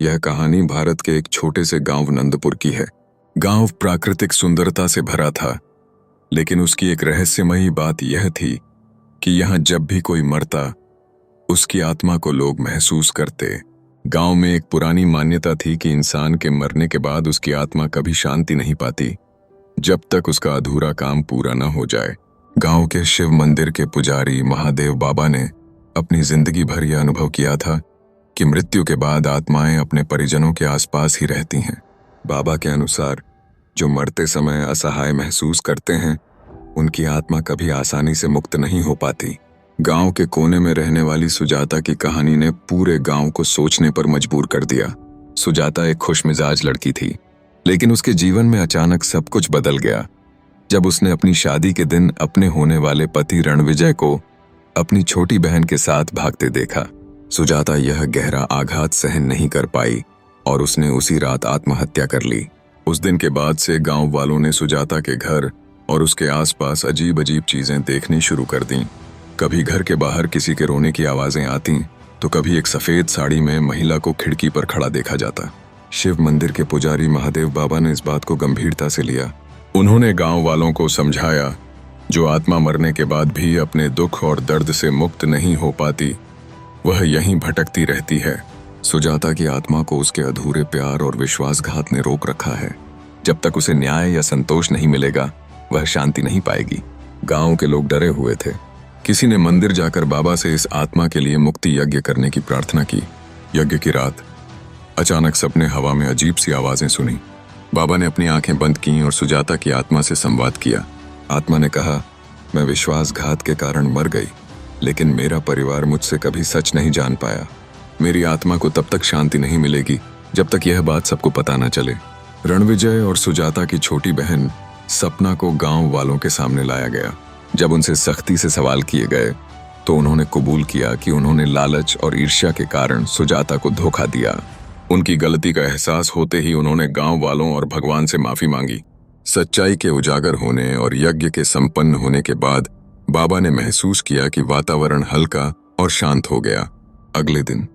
यह कहानी भारत के एक छोटे से गांव नंदपुर की है। गांव प्राकृतिक सुंदरता से भरा था, लेकिन उसकी एक रहस्यमयी बात यह थी कि यहाँ जब भी कोई मरता, उसकी आत्मा को लोग महसूस करते। गांव में एक पुरानी मान्यता थी कि इंसान के मरने के बाद उसकी आत्मा कभी शांति नहीं पाती, जब तक उसका अधूरा काम पूरा न हो जाए। गांव के शिव मंदिर के पुजारी महादेव बाबा ने अपनी जिंदगी भर यह अनुभव किया था कि मृत्यु के बाद आत्माएं अपने परिजनों के आसपास ही रहती हैं। बाबा के अनुसार जो मरते समय असहाय महसूस करते हैं, उनकी आत्मा कभी आसानी से मुक्त नहीं हो पाती। गांव के कोने में रहने वाली सुजाता की कहानी ने पूरे गांव को सोचने पर मजबूर कर दिया। सुजाता एक खुशमिजाज लड़की थी, लेकिन उसके जीवन में अचानक सब कुछ बदल गया जब उसने अपनी शादी के दिन अपने होने वाले पति रणविजय को अपनी छोटी बहन के साथ भागते देखा। सुजाता यह गहरा आघात सहन नहीं कर पाई और उसने उसी रात आत्महत्या कर ली। उस दिन के बाद से गांव वालों ने सुजाता के घर और उसके आसपास अजीब अजीब चीजें देखनी शुरू कर दीं। कभी घर के बाहर किसी के रोने की आवाजें आती, तो कभी एक सफेद साड़ी में महिला को खिड़की पर खड़ा देखा जाता। शिव मंदिर के पुजारी महादेव बाबा ने इस बात को गंभीरता से लिया। उन्होंने गांव वालों को समझाया, जो आत्मा मरने के बाद भी अपने दुख और दर्द से मुक्त नहीं हो पाती, वह यहीं भटकती रहती है। सुजाता की आत्मा को उसके अधूरे प्यार और विश्वासघात ने रोक रखा है। जब तक उसे न्याय या संतोष नहीं मिलेगा, वह शांति नहीं पाएगी। गांव के लोग डरे हुए थे। किसी ने मंदिर जाकर बाबा से इस आत्मा के लिए मुक्ति यज्ञ करने की प्रार्थना की। यज्ञ की रात अचानक सबने हवा में अजीब सी आवाजें सुनी। बाबा ने अपनी आंखें बंद की और सुजाता की आत्मा से संवाद किया। आत्मा ने कहा, मैं विश्वासघात के कारण मर गई, लेकिन मेरा परिवार मुझसे कभी सच नहीं जान पाया। मेरी आत्मा को तब तक शांति नहीं मिलेगी जब तक यह बात सबको पता न चले। रणविजय और सुजाता की छोटी बहन सपना को गांव वालों के सामने लाया गया। जब उनसे सख्ती से सवाल किए गए, तो उन्होंने कबूल किया कि उन्होंने लालच और ईर्ष्या के कारण सुजाता को धोखा दिया। उनकी गलती का एहसास होते ही उन्होंने गांव वालों और भगवान से माफी मांगी। सच्चाई के उजागर होने और यज्ञ के संपन्न होने के बाद बाबा ने महसूस किया कि वातावरण हल्का और शांत हो गया। अगले दिन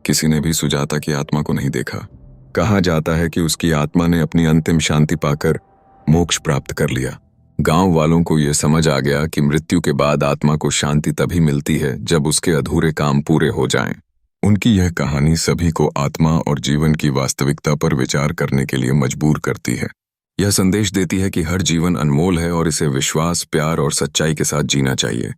किसी ने भी सुजाता की आत्मा को नहीं देखा। कहा जाता है कि उसकी आत्मा ने अपनी अंतिम शांति पाकर मोक्ष प्राप्त कर लिया। गांव वालों को यह समझ आ गया कि मृत्यु के बाद आत्मा को शांति तभी मिलती है जब उसके अधूरे काम पूरे हो जाएं। उनकी यह कहानी सभी को आत्मा और जीवन की वास्तविकता पर विचार करने के लिए मजबूर करती है। यह संदेश देती है कि हर जीवन अनमोल है और इसे विश्वास, प्यार और सच्चाई के साथ जीना चाहिए।